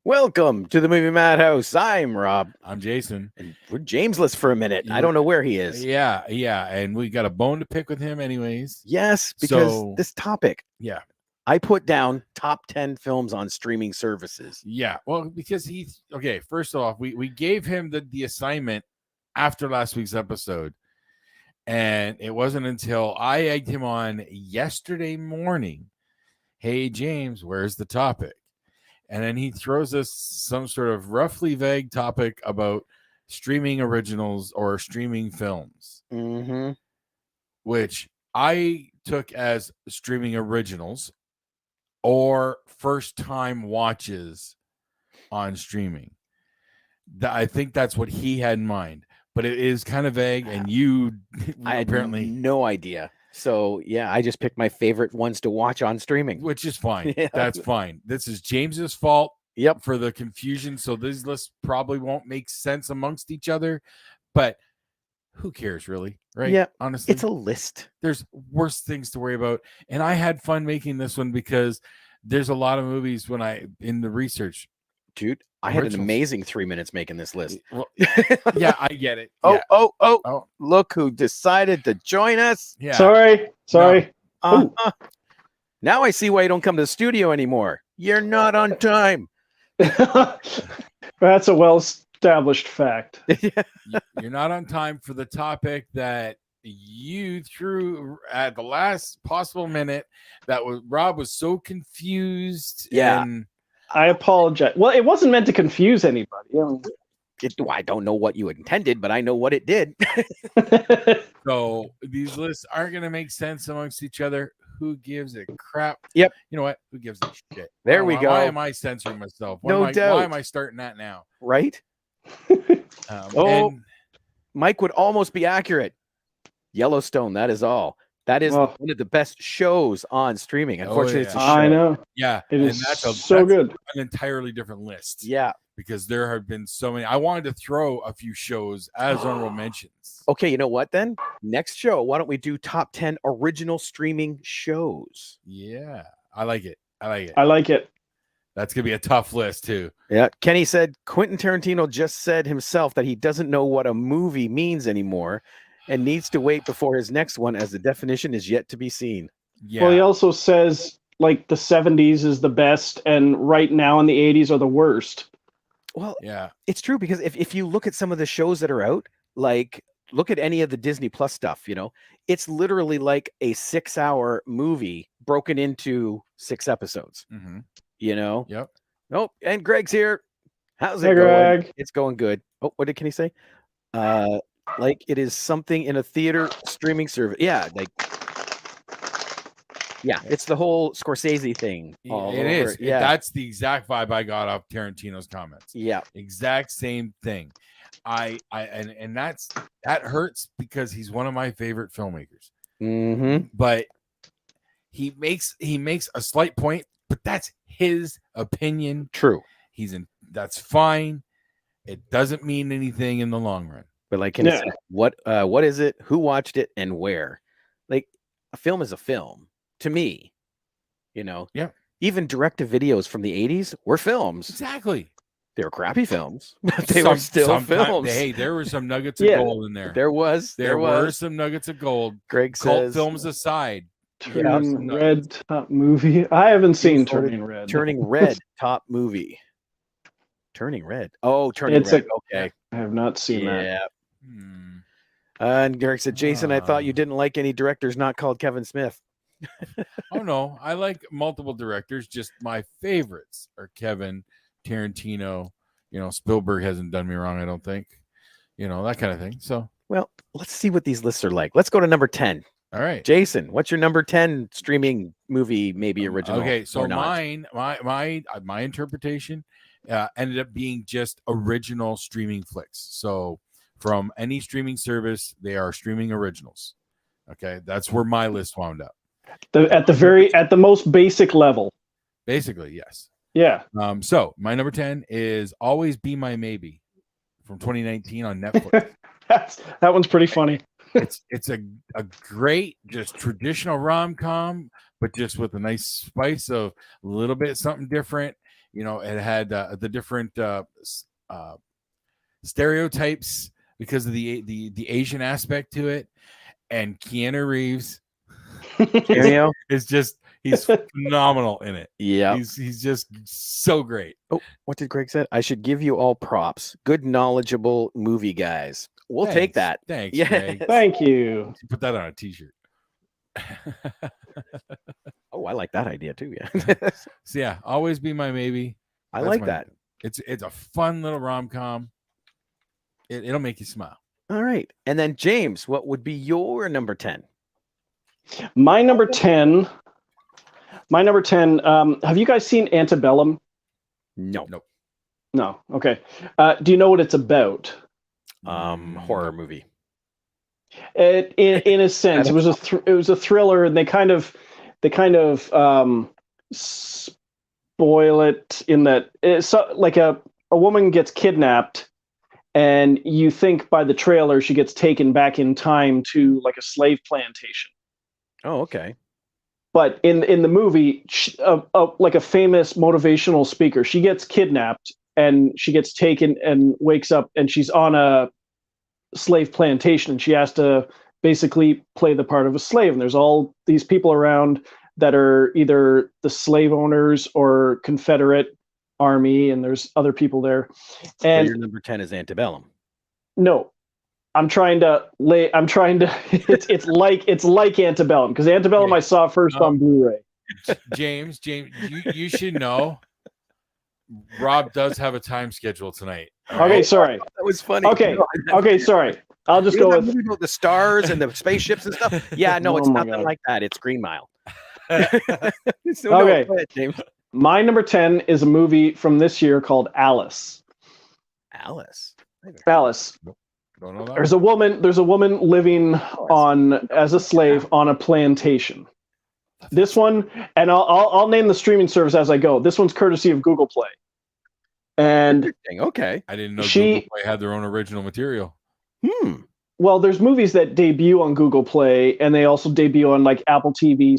Welcome to the Movie Madhouse. I'm Rob. I'm Jason. And we're Jamesless for a minute. I don't know where he is. Yeah. And we got a bone to pick with him anyways. Yes, because this topic. Yeah. I put down top 10 films on streaming services. Yeah. Well, because first off, we gave him the assignment after last week's episode. And it wasn't until I egged him on yesterday morning. Hey, James, where's the topic? And then he throws us some sort of roughly vague topic about streaming originals or streaming films, which I took as streaming originals or first-time watches on streaming. I think that's what he had in mind, but it is kind of vague, and I apparently had no idea. So, yeah, I just picked my favorite ones to watch on streaming. Which is fine. Yeah. That's fine. This is James's fault for the confusion. So these lists probably won't make sense amongst each other. But who cares, really? Right? Yeah, honestly. It's a list. There's worse things to worry about. And I had fun making this one because there's a lot of movies in the research. Dude, I had an amazing 3 minutes making this list. Well, yeah, I get it. Oh, look who decided to join us. Yeah. Sorry. No. Now I see why you don't come to the studio anymore. You're not on time. That's a well-established fact. You're not on time for the topic that you threw at the last possible minute. Rob was so confused. Yeah. And I apologize. Well, it wasn't meant to confuse anybody. I don't know what you intended, but I know what it did. So these lists aren't going to make sense amongst each other. Who gives a crap? Yep. You know what? Who gives a shit? There we go. Why am I censoring myself? No doubt. Why am I starting that now? Right? Mike would almost be accurate. Yellowstone, that is all. That is one of the best shows on streaming. Unfortunately, it's a show. I know. Yeah. It is so good. An entirely different list. Yeah. Because there have been so many. I wanted to throw a few shows as honorable mentions. Okay, you know what then? Next show, why don't we do top 10 original streaming shows? Yeah. I like it. That's going to be a tough list too. Yeah. Kenny said Quentin Tarantino just said himself that he doesn't know what a movie means anymore and needs to wait before his next one as the definition is yet to be seen. Yeah. Well, he also says like the 70s is the best and right now in the 80s are the worst. Well, yeah, it's true because if you look at some of the shows that are out, like look at any of the Disney Plus stuff, it's literally like a 6-hour movie broken into 6 episodes. Yep. Nope. And Greg's here. How's it going? Greg. It's going good. Oh, what can he say? Like it is something in a theater streaming service. Yeah, it's the whole Scorsese thing. It is. Yeah, that's the exact vibe I got off Tarantino's comments. Yeah, exact same thing. And that hurts because he's one of my favorite filmmakers. But he makes a slight point, but that's his opinion. True. That's fine. It doesn't mean anything in the long run. But like, what is it? Who watched it and where? Like, a film is a film. To me, yeah. Even direct-to-videos from the 80s were films. Exactly. They were crappy films, but they were still films. Hey, there were some nuggets of gold in there. There were some nuggets of gold. Greg Cult says, films aside. Turning Red top movie. I haven't seen Turning Red. Turning Red top movie. Turning Red. Oh, Turning Red. Okay. I have not seen that. And Greg said, Jason, I thought you didn't like any directors not called Kevin Smith. Oh no, I like multiple directors. Just my favorites are Kevin, Tarantino. Spielberg hasn't done me wrong, I don't think. That kind of thing. So, well, let's see what these lists are like. Let's go to number 10. All right, Jason, what's your number 10 streaming movie? Maybe original. Okay, so mine, my interpretation ended up being just original streaming flicks. So from any streaming service, they are streaming originals. Okay, that's where my list wound up. At the most basic level. Basically, yes. Yeah. So my number 10 is Always Be My Maybe from 2019 on Netflix. That one's pretty funny. It's a great, just traditional rom-com, but just with a nice spice of a little bit something different. You know, it had the different stereotypes because of the Asian aspect to it, and Keanu Reeves is just he's phenomenal in it. Yeah, he's just so great. Oh, what did Greg say? I should give you all props. Good, knowledgeable movie guys. We'll take that. Thanks. Yeah. Greg. Thank you. Put that on a t-shirt. Oh, I like that idea too. Yeah. So yeah, Always Be My Maybe. I That's like my that. It's a fun little rom-com. It'll make you smile. All right. And then James, what would be your number 10? My number 10. Have you guys seen Antebellum? No. Nope. No. Okay. Do you know what it's about? Horror movie. In a sense, it was a thriller, and they kind of spoil it in that it's like a woman gets kidnapped, and you think by the trailer she gets taken back in time to like a slave plantation. Oh, okay. But in the movie, like a famous motivational speaker, she gets kidnapped and she gets taken and wakes up, and she's on a slave plantation, and she has to basically play the part of a slave. And there's all these people around that are either the slave owners or Confederate army, and there's other people there. And so your number 10 is Antebellum. No, it's like Antebellum, because Antebellum I saw first on Blu-ray. James, you should know Rob does have a time schedule tonight. Okay, sorry. That was funny. Okay, sorry. I'll just go with the stars and the spaceships and stuff. Yeah, no, it's nothing like that. It's Green Mile. So, okay. Go ahead, James. My number 10 is a movie from this year called Alice. Alice. Don't know that. There's a woman living as a slave on a plantation. This one, and I'll name the streaming service as I go. This one's courtesy of Google Play. And okay, I didn't know Google Play had their own original material. Well, there's movies that debut on Google Play, and they also debut on like Apple TV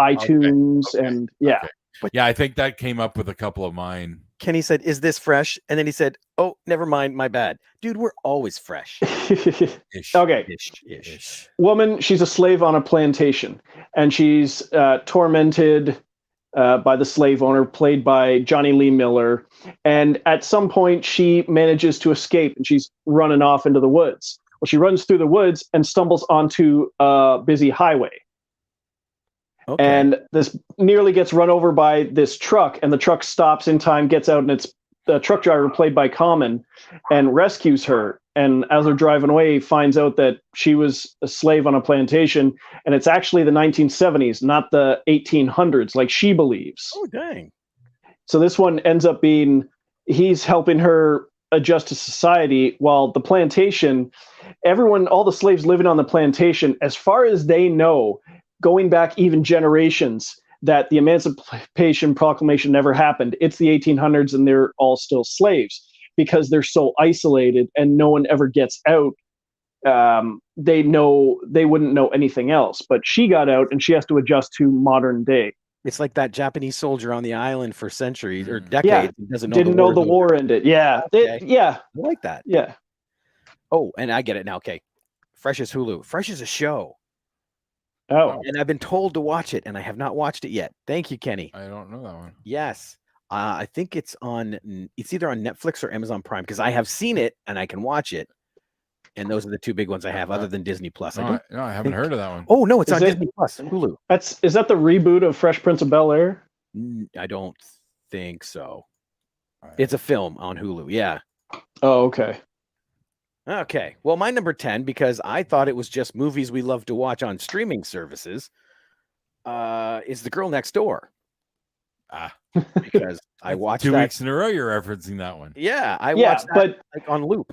/iTunes, and yeah. Okay. Yeah, I think that came up with a couple of mine. Kenny said, "Is this fresh?" And then he said, "Oh, never mind, my bad, dude. We're always fresh." Okay. Ish. Woman, she's a slave on a plantation, and she's tormented by the slave owner, played by Johnny Lee Miller. And at some point, she manages to escape, and she's running off into the woods. Well, she runs through the woods and stumbles onto a busy highway. Okay. And this nearly gets run over by this truck, and the truck stops in time, gets out, and it's the truck driver, played by Common, and rescues her. And as they're driving away, finds out that she was a slave on a plantation, and it's actually the 1970s, not the 1800s, like she believes. Oh, dang. So this one ends up being, he's helping her adjust to society, while the plantation, all the slaves living on the plantation, as far as they know, going back even generations, that the Emancipation Proclamation never happened. It's the 1800s, and they're all still slaves because they're so isolated and no one ever gets out. They wouldn't know anything else, but she got out and she has to adjust to modern day. It's like that Japanese soldier on the island for centuries or decades. Yeah, didn't know the war ended. Yeah, okay. I like that. Yeah. Oh, and I get it now. Okay, Fresh is Hulu. Fresh is a show. Oh, and I've been told to watch it, and I have not watched it yet. Thank you, Kenny. I don't know that one. Yes, I think it's either on Netflix or Amazon Prime, because I have seen it and I can watch it. And those are the two big ones I have, other than Disney Plus. I haven't heard of that one. Oh no, it's on Disney Plus, Hulu. Is that the reboot of Fresh Prince of Bel-Air? I don't think so. It's a film on Hulu. Yeah. Oh, okay. Okay. Well, my number 10, because I thought it was just movies we love to watch on streaming services, is The Girl Next Door. because I watched 2 that. weeks in a row. You're referencing that one. Yeah, I watched that like on loop.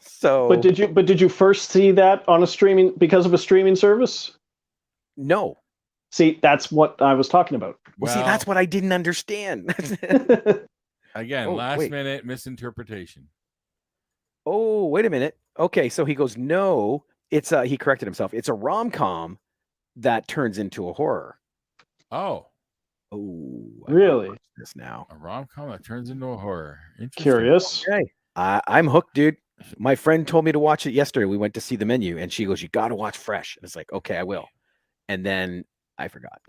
So, but did you first see that on a streaming because of a streaming service? No. See, that's what I was talking about. Well, see, that's what I didn't understand. Again, last minute misinterpretation. Oh, wait a minute. Okay, so he goes, no, it's he corrected himself. It's a rom-com that turns into a horror. Oh, really? This now a rom-com that turns into a horror. Curious. Okay, I'm hooked, dude. My friend told me to watch it yesterday. We went to see the menu, and she goes, "You got to watch Fresh." And it's like, okay, I will. And then I forgot.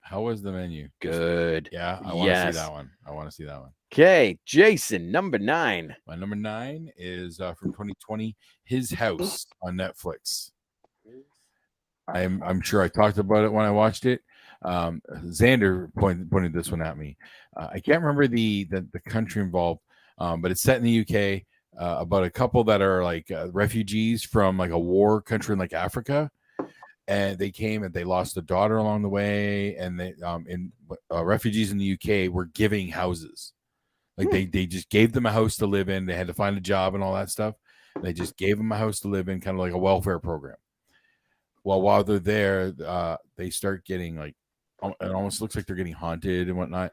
How was the menu? Good. Yeah, I want to see that one. I want to see that one. Okay, Jason, number 9. My number 9 is from 2020, His House on Netflix. I'm sure I talked about it when I watched it. Xander pointed this one at me. I can't remember the country involved, but it's set in the UK about a couple that are like refugees from like a war country in like Africa. And they came and they lost a daughter along the way. And they refugees in the UK were giving houses. Like they just gave them a house to live in. They had to find a job and all that stuff. And they just gave them a house to live in, kind of like a welfare program. Well, while they're there, they start getting like, it almost looks like they're getting haunted and whatnot.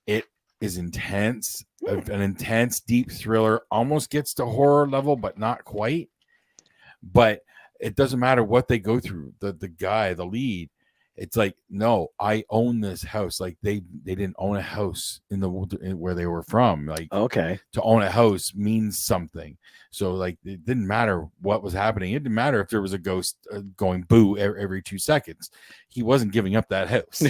It is intense, an intense, deep thriller. Almost gets to horror level, but not quite. But it doesn't matter what they go through. The guy, the lead, it's like, no, I own this house. Like they didn't own a house in where they were from. Like, okay, to own a house means something. So like it didn't matter what was happening. It didn't matter if there was a ghost going boo every 2 seconds. He wasn't giving up that house.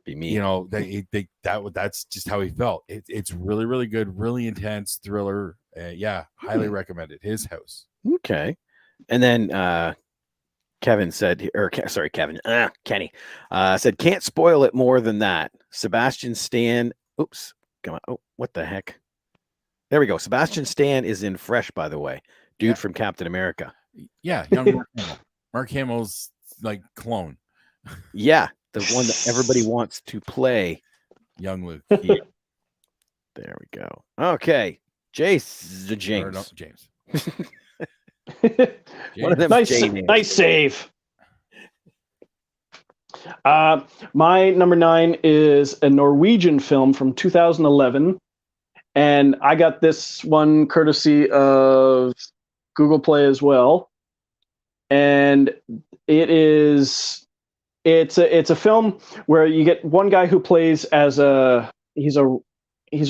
Be me. You know, that's just how he felt. It's really, really good, really intense thriller. Yeah, highly recommended. His House. Okay. And then Kevin said, Kenny said, can't spoil it more than that. Sebastian Stan. Oops. Come on. Oh, what the heck? There we go. Sebastian Stan is in Fresh, by the way. Dude from Captain America. Yeah. Young Mark Hamill. Mark Hamill's like clone. Yeah. The one that everybody wants to play. Young Luke. Yeah. There we go. Okay. James. One of them. Nice save. My number 9 is a Norwegian film from 2011, and I got this one courtesy of Google Play as well. And it's a film where you get one guy who plays as he's a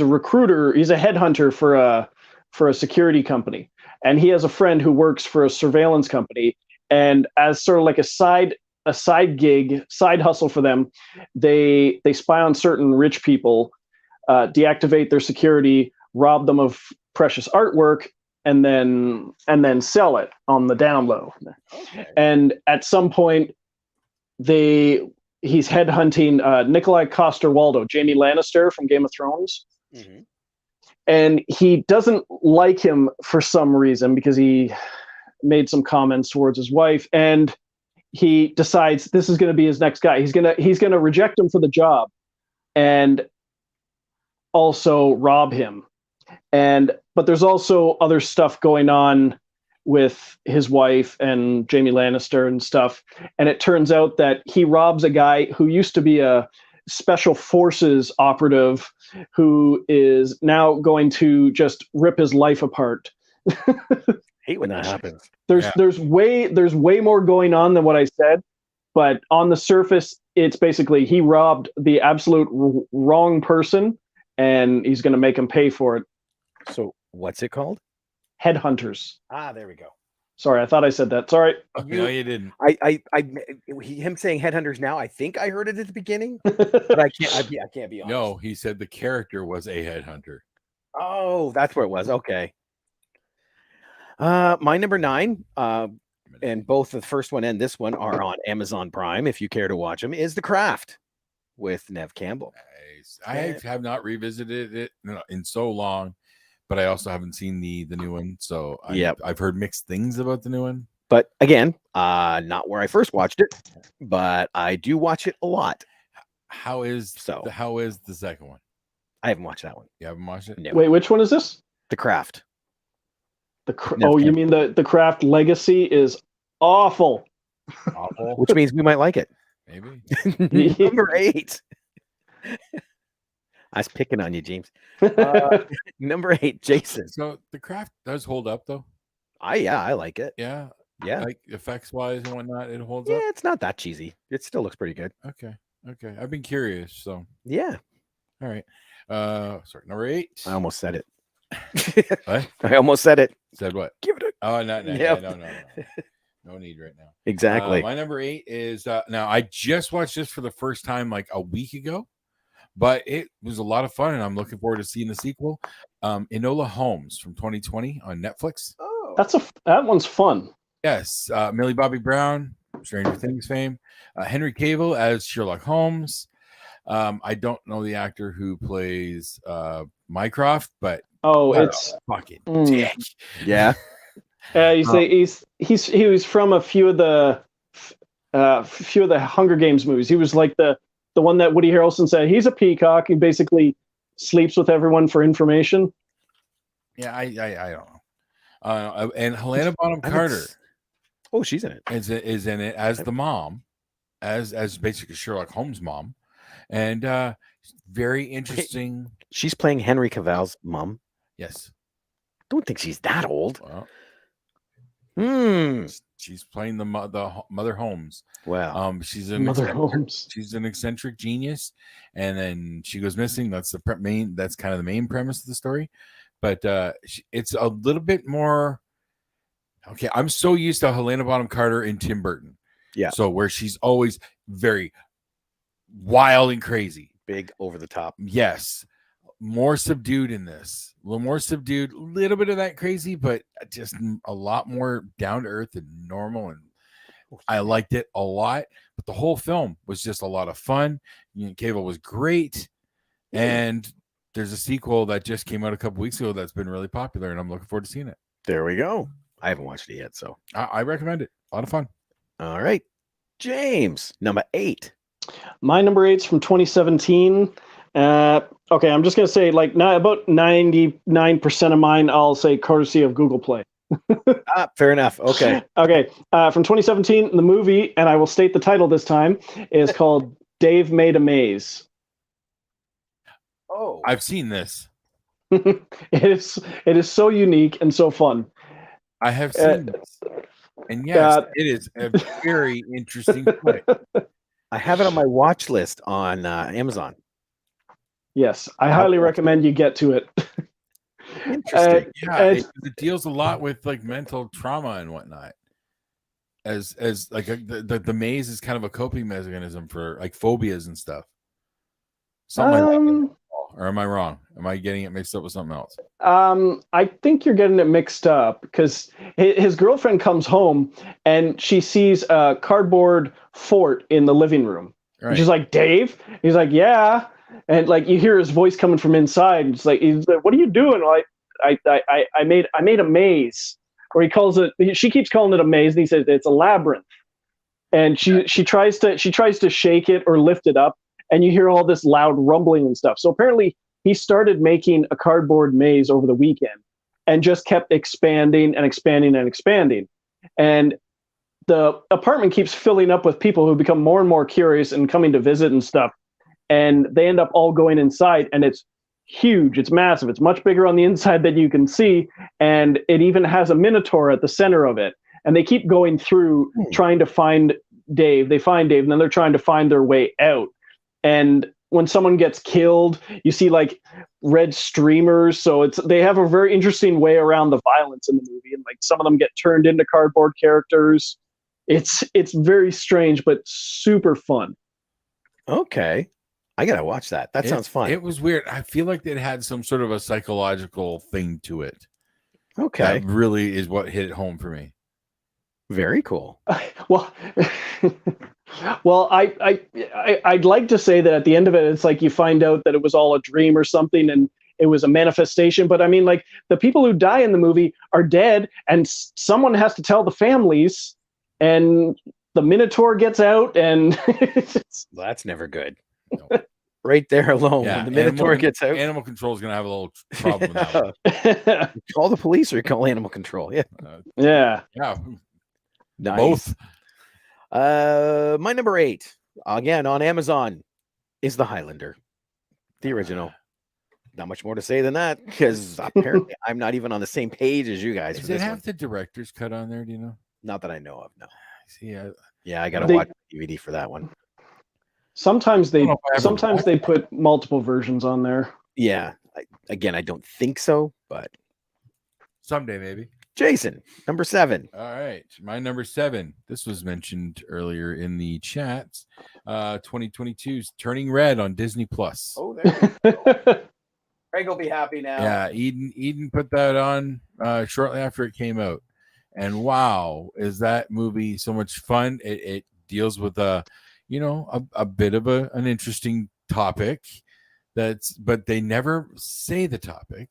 recruiter, he's a headhunter for a security company. And he has a friend who works for a surveillance company. And as sort of like a side gig, side hustle for them, they spy on certain rich people, deactivate their security, rob them of precious artwork, and then sell it on the down low. Okay. And at some point, he's headhunting Nikolai Coster-Waldau, Jaime Lannister from Game of Thrones. Mm-hmm. And he doesn't like him for some reason because he made some comments towards his wife, and he decides this is going to be his next guy. He's going to reject him for the job and also rob him. But there's also other stuff going on with his wife and Jaime Lannister and stuff. And it turns out that he robs a guy who used to be a special forces operative who is now going to just rip his life apart. Hate when that happens. There's way more going on than what I said, but on the surface, it's basically he robbed the absolute wrong person, and he's going to make him pay for it. So what's it called? Headhunters. There we go. Sorry, I thought I said that. Sorry. No, you didn't. Him saying headhunters now, I think I heard it at the beginning, but I can't be honest. No, he said the character was a headhunter. Oh, that's where it was. Okay. My number 9, and both the first one and this one are on Amazon Prime, if you care to watch them, is The Craft with Nev Campbell. Nice. I have not revisited it in so long. But I also haven't seen the new one, so I've heard mixed things about the new one. But again, not where I first watched it, but I do watch it a lot. How is So. how is the second one? I haven't watched that one. You haven't watched it? No. Wait, which one is this? The Craft. Oh, you mean the Craft Legacy is awful. Awful. Which means we might like it. Maybe. Number 8. I was picking on you, James. Number 8, Jason. So the Craft does hold up, though. I like it. Yeah. Yeah. Like effects wise and whatnot, it holds Yeah, up. it's not that cheesy. It still looks pretty good. Okay. I've been curious. So Yeah. all right. Sorry, number 8. I almost said it. What? I almost said it. Said what? Give it a. Oh, no, Yep. no need right now. Exactly. My number 8 is now I just watched this for the first time like a week ago, but it was a lot of fun, and I'm looking forward to seeing the sequel. Enola Holmes from 2020 on Netflix. Oh. That one's fun. Yes, Millie Bobby Brown, Stranger Things fame, Henry Cavill as Sherlock Holmes. I don't know the actor who plays Mycroft, but It's fucking dick. Yeah. He was from a few of the Hunger Games movies. He was like the one that Woody Harrelson said he's a peacock. He basically sleeps with everyone for information. Yeah, I don't know. And Helena Bonham Carter. Oh, she's in it. Is in it as the mom, as basically Sherlock Holmes' mom, and very interesting. She's playing Henry Cavill's mom. Yes. Don't think she's that old. Well, she's playing the Mother Holmes. Wow. She's an eccentric genius, and then she goes missing. That's that's kind of the main premise of the story, but it's a little bit more. Okay, I'm so used to Helena Bonham Carter and Tim Burton. Yeah. So where she's always very wild and crazy, big over the top. Yes. More subdued in this. A little more subdued, a little bit of that crazy, but just a lot more down to earth and normal. And I liked it a lot. But the whole film was just a lot of fun. Cavill was great. And there's a sequel that just came out a couple weeks ago that's been really popular, and I'm looking forward to seeing it. There we go. I haven't watched it yet, so I recommend it. A lot of fun. All right. James, number 8. My number 8's from 2017. Okay, I'm just going to say about 99% of mine, I'll say courtesy of Google Play. Fair enough. Okay. Okay. From 2017, the movie, and I will state the title this time, is called Dave Made a Maze. Oh. I've seen this. It is so unique and so fun. I have seen this. And yes, it is a very interesting play. I have it on my watch list on Amazon. Yes, I highly recommend you get to it. Interesting. It deals a lot with mental trauma and whatnot. As the maze is kind of a coping mechanism for phobias and stuff. Something like that. Or am I wrong? Am I getting it mixed up with something else? I think you're getting it mixed up because his girlfriend comes home and she sees a cardboard fort in the living room. Right. She's like, Dave? He's like, yeah. And you hear his voice coming from inside. He's like, what are you doing? I made a maze. Or she keeps calling it a maze, and he says it's a labyrinth. And she tries to shake it or lift it up, and you hear all this loud rumbling and stuff. So apparently he started making a cardboard maze over the weekend and just kept expanding and expanding and expanding. And the apartment keeps filling up with people who become more and more curious and coming to visit and stuff. And they end up all going inside, and it's huge. It's massive. It's much bigger on the inside than you can see. And it even has a minotaur at the center of it. And they keep going through trying to find Dave. They find Dave, and then they're trying to find their way out. And when someone gets killed, you see red streamers. So they have a very interesting way around the violence in the movie. And some of them get turned into cardboard characters. It's very strange, but super fun. Okay. I gotta watch that. That sounds fun. It was weird. I feel like it had some sort of a psychological thing to it. Okay. That really is what hit home for me. Very cool. Well, I'd like to say that at the end of it, it's you find out that it was all a dream or something, and it was a manifestation. But I mean, the people who die in the movie are dead, and someone has to tell the families, and the Minotaur gets out, and that's never good. No. right there alone. Yeah, When the Minotaur gets out, Animal Control is going to have a little problem with that one. You call the police or you call animal control. Yeah, Yeah. Yeah, nice. both. My number 8, again on Amazon, is The Highlander, the original. Not much more to say than that, because apparently I'm not even on the same page as you guys. Does for it this have one. the director's cut on there? Do you know? Not that I know of. No. See, Yeah, I gotta They- watch DVD for that one. Sometimes I don't they know if I ever sometimes watched they it. put multiple versions on there. Yeah. Again, I don't think so, but Someday maybe. Jason, number 7. All right, my number 7. This was mentioned earlier in the chats. 2022's Turning Red on Disney Plus. Oh, there. Craig will be happy now. Yeah, Eden put that on shortly after it came out, and wow, is that movie so much fun? It deals with a bit of an interesting topic, but they never say the topic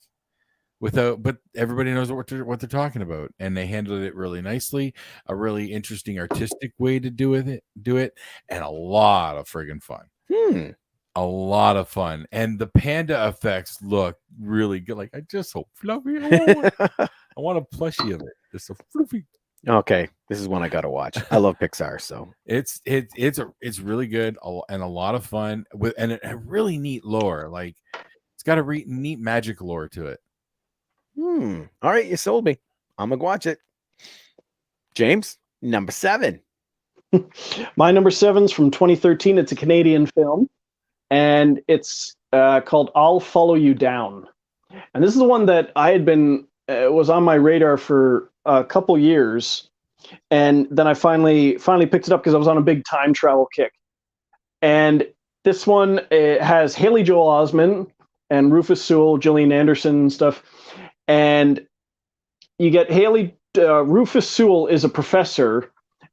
but everybody knows what they're talking about, and they handled it really nicely. A really interesting artistic way to do it, and a lot of friggin' fun. A lot of fun, and the panda effects look really good. Like, I just so fluffy. I want a plushie of it. It's so fluffy. Okay, this is one I gotta watch. I love Pixar, so It's really good and a lot of fun and a really neat lore. Like, it's got a neat magic lore to it. All right, you sold me. I'm gonna watch it. James, number 7. My number 7's from 2013. It's a Canadian film, and it's called "I'll Follow You Down." And this is the one that I had been was on my radar for a couple years, and then I finally picked it up because I was on a big time travel kick. And this one, it has Haley Joel Osment and Rufus Sewell, Gillian Anderson, and stuff. And you get Rufus Sewell is a professor,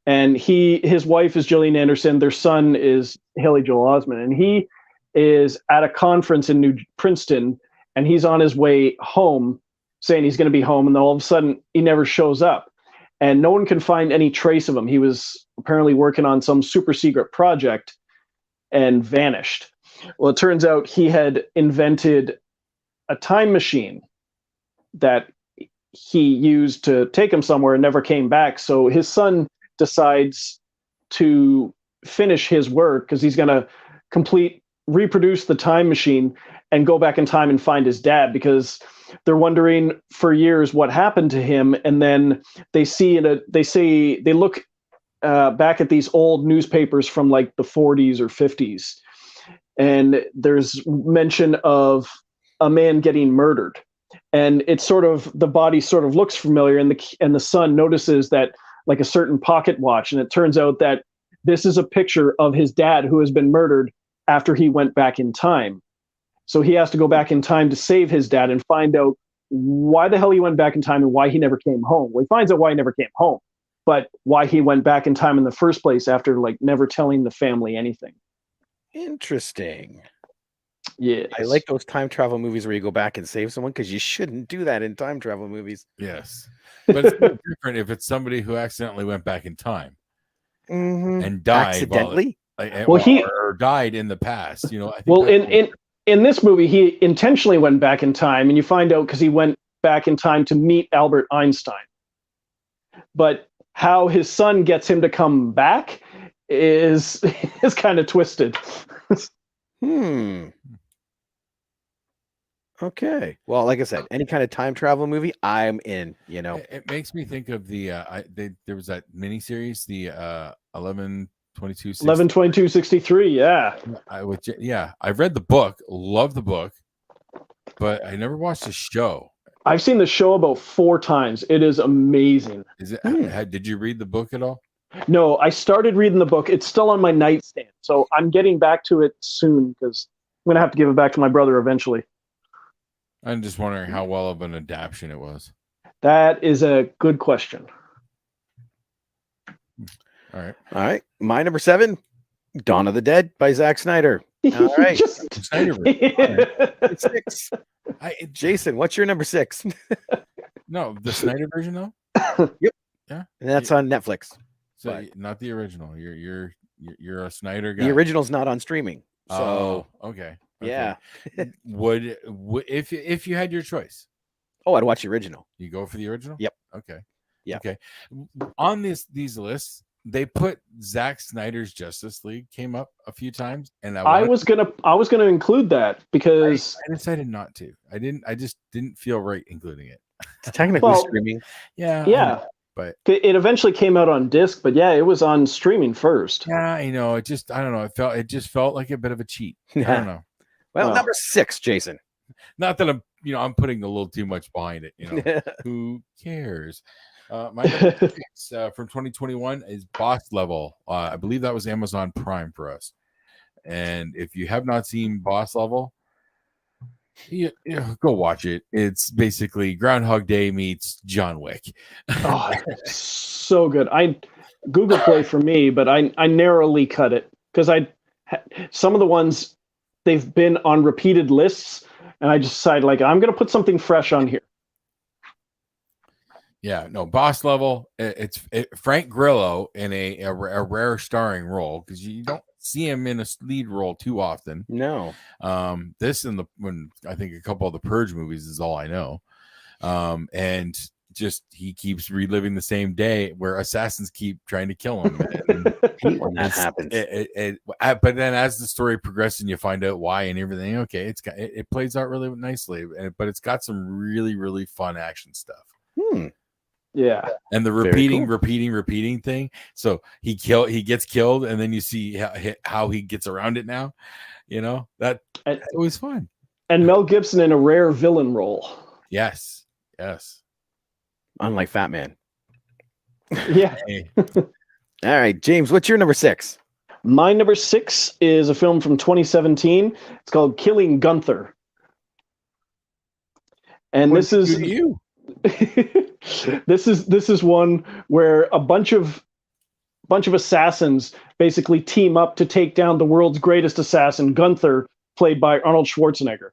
and his wife is Gillian Anderson. Their son is Haley Joel Osment, and he is at a conference in Princeton, and he's on his way home, saying he's going to be home, and then all of a sudden he never shows up, and no one can find any trace of him. He was apparently working on some super secret project and vanished. Well, it turns out he had invented a time machine that he used to take him somewhere and never came back. So his son decides to finish his work because he's going to reproduce the time machine and go back in time and find his dad, because they're wondering for years what happened to him. And then they look back at these old newspapers from like the 40s or 50s, and there's mention of a man getting murdered. And it's sort of, the body sort of looks familiar, and the son notices that, like, a certain pocket watch, and it turns out that this is a picture of his dad who has been murdered after he went back in time. So he has to go back in time to save his dad and find out why the hell he went back in time and why he never came home. Well, he finds out why he never came home, but why he went back in time in the first place after, like, never telling the family anything. Interesting. Yeah, I like those time travel movies where you go back and save someone, because you shouldn't do that in time travel movies. Yes, but it's no different if it's somebody who accidentally went back in time and died accidentally. Or died in the past. I think well, in this movie, he intentionally went back in time, and you find out because he went back in time to meet Albert Einstein. But how his son gets him to come back is kind of twisted. Okay. Well, like I said, any kind of time travel movie, I'm in. It makes me think of there was that miniseries, the 11/22/63. Yeah. I've read the book, love the book, but I never watched the show. I've seen the show about 4 times. It is amazing. Is it? Did you read the book at all? No, I started reading the book. It's still on my nightstand, so I'm getting back to it soon because I'm gonna have to give it back to my brother eventually. I'm just wondering how well of an adaptation it was. That is a good question. All right. My number 7, Dawn of the Dead by Zack Snyder. All right. Snyder. Right. 6. Jason, what's your number 6? No, the Snyder version though. Yep. Yeah, and that's on Netflix. So not the original. You're a Snyder guy. The original's not on streaming. So okay. yeah. Would if you had your choice, Oh, I'd watch the original. you go for the original? Yep. Okay. Yeah. Okay. On these lists, they put Zack Snyder's Justice League came up a few times, and I was gonna include that because I decided not to. I just didn't feel right including it. It's technically Well, streaming. yeah, but it eventually came out on disc, but yeah, it was on streaming first. yeah, I know. I don't know. It just felt like a bit of a cheat. I don't know. Well, Well. number 6, Jason. Not that I'm putting a little too much behind it. Who cares? My number 6 from 2021 is Boss Level. I believe that was Amazon Prime for us. And if you have not seen Boss Level, go watch it. It's basically Groundhog Day meets John Wick. Oh, so good. Google Play for me, but I narrowly cut it because some of the ones they've been on repeated lists, and I just decided like I'm going to put something fresh on here. Yeah, no, Boss Level. It's Frank Grillo in a rare starring role because you don't see him in a lead role too often. No. This and when I think a couple of the Purge movies is all I know. And just he keeps reliving the same day where assassins keep trying to kill him. And when that happens. But then as the story progresses and you find out why and everything, okay, it plays out really nicely, but it's got some really, really fun action stuff. Yeah. And the repeating thing. So he gets killed, and then you see how he gets around it now. That it was fun. And Mel Gibson in a rare villain role. Yes. Unlike Fat Man. Yeah. All right, James, what's your number 6? My number 6 is a film from 2017. It's called Killing Gunther. And this is you. this is one where a bunch of assassins basically team up to take down the world's greatest assassin, Gunther, played by Arnold Schwarzenegger.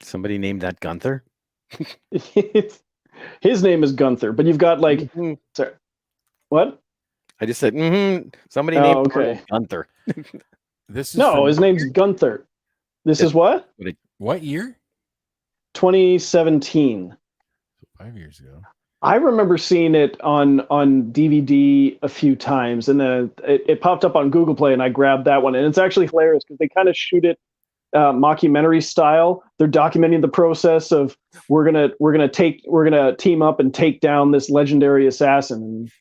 Somebody named that Gunther? His name is Gunther, but you've got like sorry, what? I just said somebody named Gunther. This is his name's Gunther. This is what? What year? 2017. 5 years ago. I remember seeing it on DVD a few times, and then it popped up on Google Play, and I grabbed that one. And it's actually hilarious because they kind of shoot it mockumentary style. They're documenting the process of we're gonna team up and take down this legendary assassin. And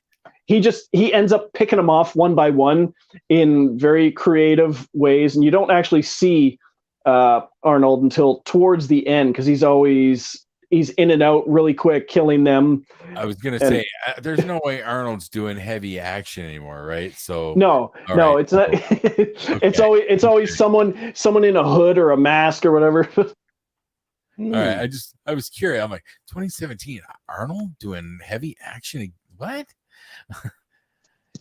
he ends up picking them off one by one in very creative ways, and you don't actually see Arnold until towards the end because he's in and out really quick, killing them. I was gonna say there's no way Arnold's doing heavy action anymore, right? So no, right. It's not. It's always someone in a hood or a mask or whatever. All right, I was curious. I'm like 2017, Arnold doing heavy action. What?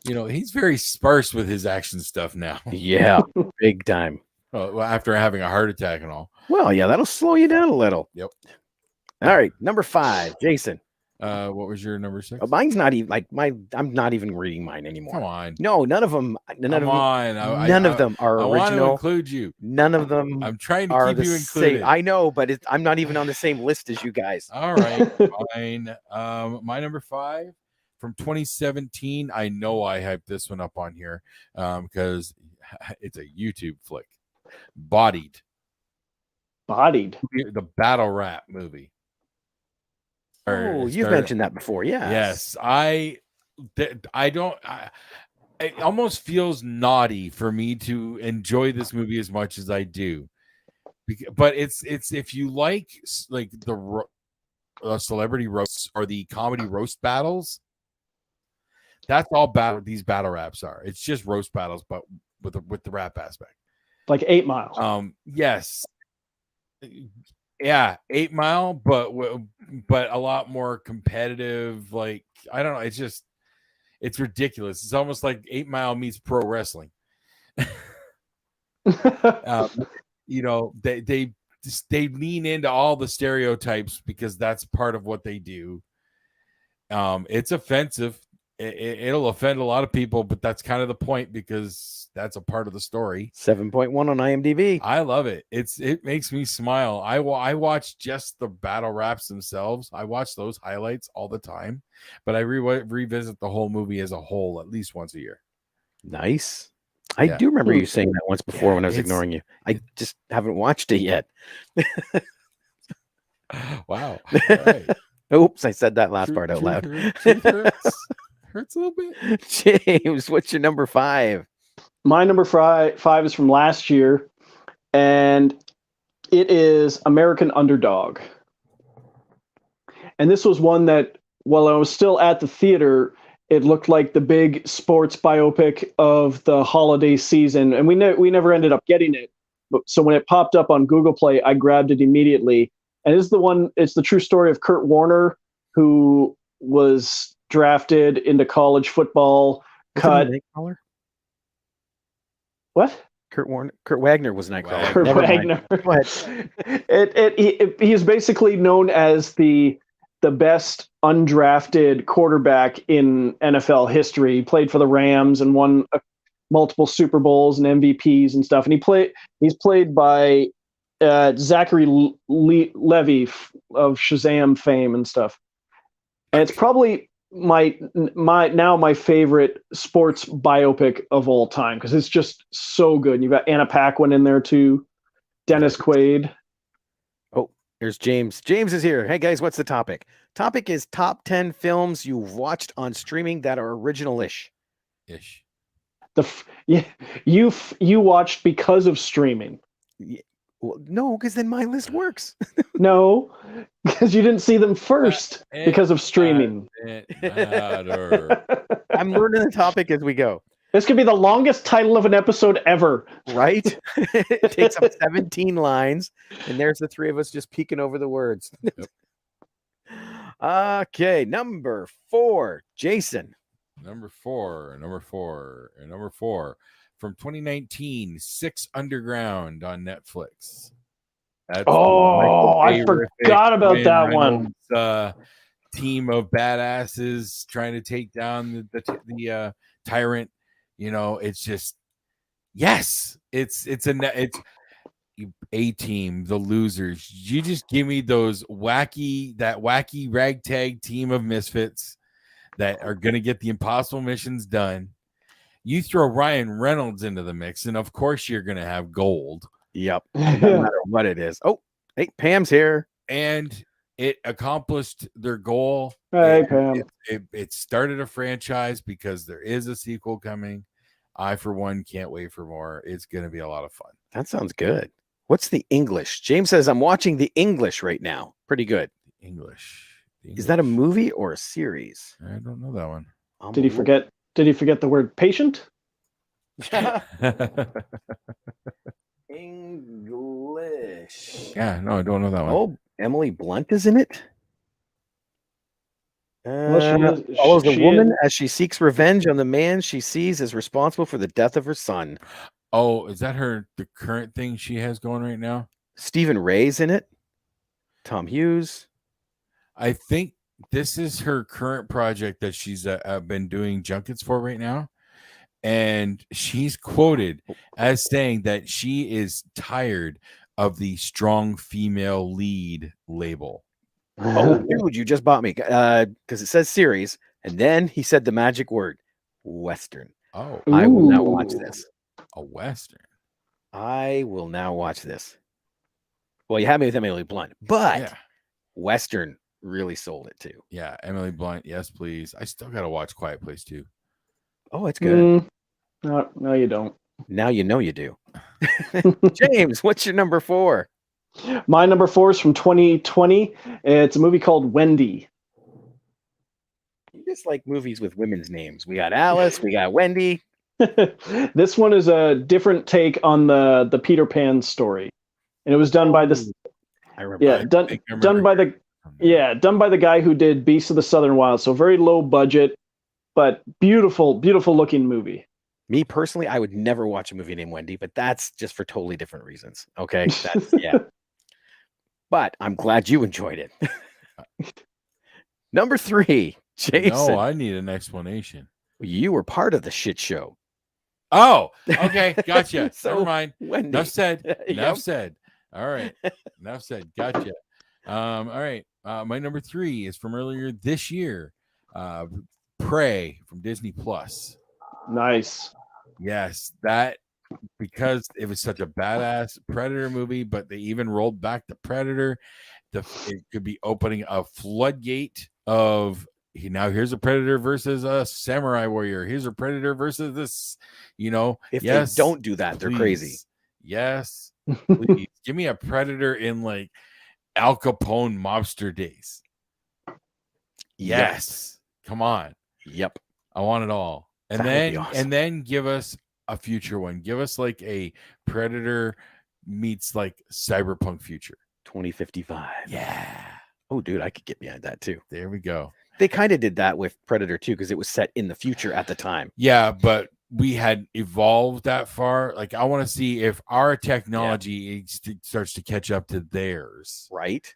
He's very sparse with his action stuff now. Yeah, big time. Well, after having a heart attack and all. Well, yeah, that'll slow you down a little. Yep. All right, number 5, Jason. What was your number 6? Mine's not even I'm not even reading mine anymore. Come on. No, none of them. None of them are original. I want to include you. None of them. I'm trying to keep you included. I know, but I'm not even on the same list as you guys. All right, fine. My number 5 from 2017. I know I hyped this one up on here because it's a YouTube flick. Bodied. The battle rap movie. You've mentioned that before. Yes. It almost feels naughty for me to enjoy this movie as much as I do, but it's if you like the celebrity roasts or the comedy roast battles, that's all these battle raps are. It's just roast battles, but with the rap aspect, like 8 Mile. Yes. Yeah, 8 Mile, but a lot more competitive. Like, I don't know. It's ridiculous. It's almost like 8 Mile meets pro wrestling. They lean into all the stereotypes because that's part of what they do. It's offensive. it'll offend a lot of people, but that's kind of the point because that's a part of the story. 7.1 on IMDb. I love it. It makes me smile. I watch just the battle raps themselves. I watch those highlights all the time, but I revisit the whole movie as a whole at least once a year. Nice. I Yeah. do remember you saying that once before Yeah, when I was ignoring you. I just haven't watched it yet. Wow. All right. Oops, I said that last part out loud. Truth hurts a little bit. James, what's your number 5? My number five is from last year, and it is American Underdog. And this was one that, while I was still at the theater, it looked like the big sports biopic of the holiday season, and we never ended up getting it. But so when it popped up on Google Play, I grabbed it immediately. And it's the true story of Kurt Warner, who was drafted into college football, cut. What? Kurt Wagner was Nightcrawler. Kurt Wagner. Go ahead. He is basically known as the best undrafted quarterback in NFL history. He played for the Rams and won multiple Super Bowls and MVPs and stuff. And he's played by Zachary Levi of Shazam fame and stuff. And it's probably my favorite sports biopic of all time because it's just so good. You've got Anna Paquin in there too, Dennis Quaid. Oh, there's James. James is here. Hey guys, what's the topic? Topic is top 10 films you've watched on streaming that are original-ish. You watched because of streaming. Yeah. Well, no, because then my list works. No, because you didn't see them first because of streaming. I'm learning the topic as we go. This could be the longest title of an episode ever. Right? It takes up 17 lines, and there's the three of us just peeking over the words. Yep. Okay, number 4, Jason. Number four from 2019, 6 Underground on Netflix. That's I forgot about that one. Team of badasses trying to take down the tyrant. You know, it's just yes, it's A-Team, the losers. You just give me those wacky ragtag team of misfits that are going to get the impossible missions done. You throw Ryan Reynolds into the mix, and of course you're going to have gold. Yep. No matter what it is. Oh, hey, Pam's here. And it accomplished their goal. Hey, Pam. It started a franchise because there is a sequel coming. I, for one, can't wait for more. It's going to be a lot of fun. That sounds good. What's The English? James says, I'm watching The English right now. Pretty good. English. Is that a movie or a series? I don't know that one. Did he forget the word patient? English. Yeah, no, I don't know that one. Oh, Emily Blunt is in it. Well, Follows a woman as she seeks revenge on the man she sees as responsible for the death of her son. Oh, is that the current thing she has going right now? Stephen Ray's in it. Tom Hughes. I think this is her current project that she's been doing junkets for right now. And she's quoted as saying that she is tired of the strong female lead label. Oh, dude, you just bought me because it says series. And then he said the magic word, Western. Oh, I will now watch this. A Western. I will now watch this. Well, you had me with Emily Blunt, but Western really sold it too. Yeah, Emily Blunt. Yes, please. I still got to watch Quiet Place 2. Oh, it's good. No, you don't. Now you know you do. James, what's your number 4? My number 4 is from 2020. It's a movie called Wendy. You just like movies with women's names. We got Alice, we got Wendy. This one is a different take on the Peter Pan story. And it was done by this. I remember. Yeah, done by the guy who did Beasts of the Southern Wild. So very low budget, but beautiful, beautiful looking movie. Me personally, I would never watch a movie named Wendy, but that's just for totally different reasons. Okay. That's But I'm glad you enjoyed it. Number 3, Jason, No, I need an explanation. you were part of the shit show. Oh, okay, gotcha. So, Never mind. Wendy. Enough said. Enough Yep. said. All right. Enough said. Gotcha. All right. My number 3 is from earlier this year. Prey from Disney Plus. Nice. Yes, that because it was such a badass Predator movie, but they even rolled back the Predator. It could be opening a floodgate of now here's a Predator versus a samurai warrior. Here's a Predator versus this, If yes, they don't do that, they're crazy. please. Yes, please. Give me a Predator in like Al Capone mobster days. Yes. Come on. Yep. I want it all. And That would then be awesome. and then give us a future one. Give us like a Predator meets like cyberpunk future. 2055. Yeah. Oh, dude, I could get behind that too. There we go. They kind of did that with Predator 2 because it was set in the future at the time. Yeah, but we had evolved that far. Like, I want to see if our technology starts to catch up to theirs. Right.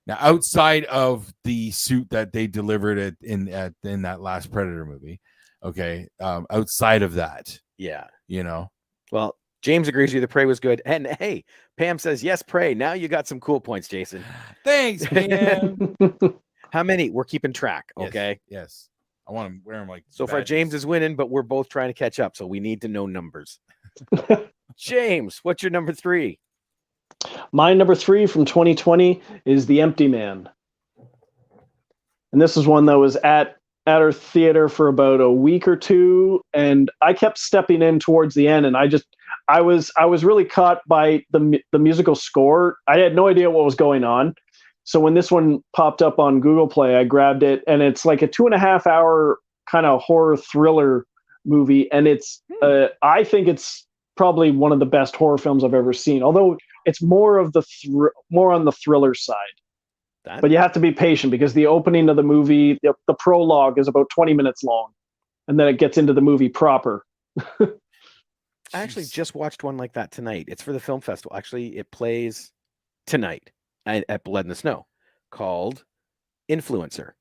Now, outside of the suit that they delivered in that last Predator movie, okay. Outside of that, Yeah. Well, James agrees with you. The Prey was good. And hey, Pam says, yes, Prey. Now you got some cool points, Jason. Thanks, man. How many? We're keeping track. Okay. Yes. I want to wear them like So far, badges. James is winning, but we're both trying to catch up. So we need to know numbers. James, what's your number 3? My number 3 from 2020 is The Empty Man. And this is one that was at our theater for about a week or two, and I kept stepping in towards the end, and I was really caught by the musical score. I had no idea what was going on. So when this one popped up on Google Play, I grabbed it, and it's like a 2.5 hour kind of horror thriller movie, and it's I think it's probably one of the best horror films I've ever seen. Although it's more of more on the thriller side. But you have to be patient because the opening of the movie, the prologue is about 20 minutes long, and then it gets into the movie proper. I actually just watched one like that tonight. It's for the film festival. Actually, it plays tonight at Blood in the Snow, called Influencer.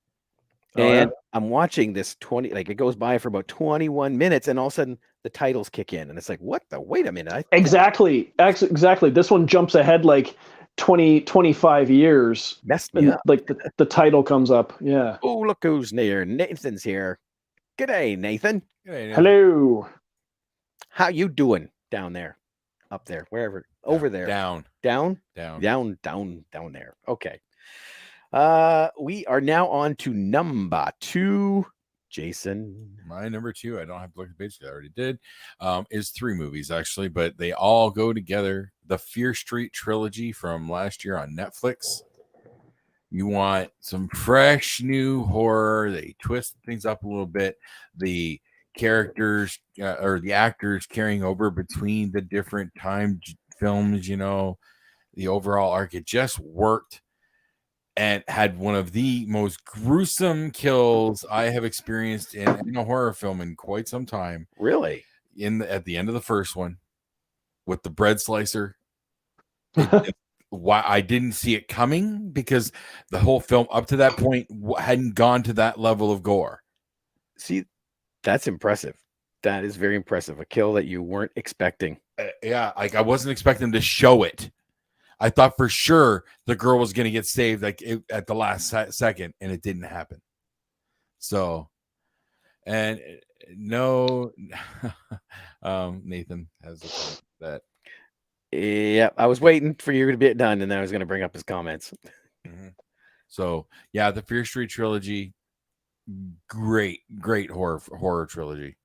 And I'm watching this it goes by for about 21 minutes, and all of a sudden the titles kick in, and it's like, what the? Wait a minute! Exactly. This one jumps ahead like 25 years. Messed me up. Like the title comes up. Yeah. Oh, look who's near! Nathan's here. G'day, Nathan. G'day, Hello. How you doing down there? Up there, wherever, over there. Down there. Okay. We are now on to number 2. Jason. My number 2, I don't have to look at the page because I already did, is 3 movies actually, but they all go together. The Fear Street trilogy from last year on Netflix. You want some fresh new horror. They twist things up a little bit. The characters or the actors carrying over between the different time films, the overall arc, it just worked. And had one of the most gruesome kills I have experienced in a horror film in quite some time. Really? At the end of the first one, with the bread slicer. Why I didn't see it coming, because the whole film up to that point hadn't gone to that level of gore. See, that's impressive. That is very impressive. A kill that you weren't expecting. Yeah, like I wasn't expecting them to show it. I thought for sure the girl was going to get saved at the last second, and it didn't happen. So, and no, Nathan has a point that. Yeah, I was waiting for you to be done, and then I was going to bring up his comments. Mm-hmm. So, yeah, the Fear Street trilogy, great horror trilogy.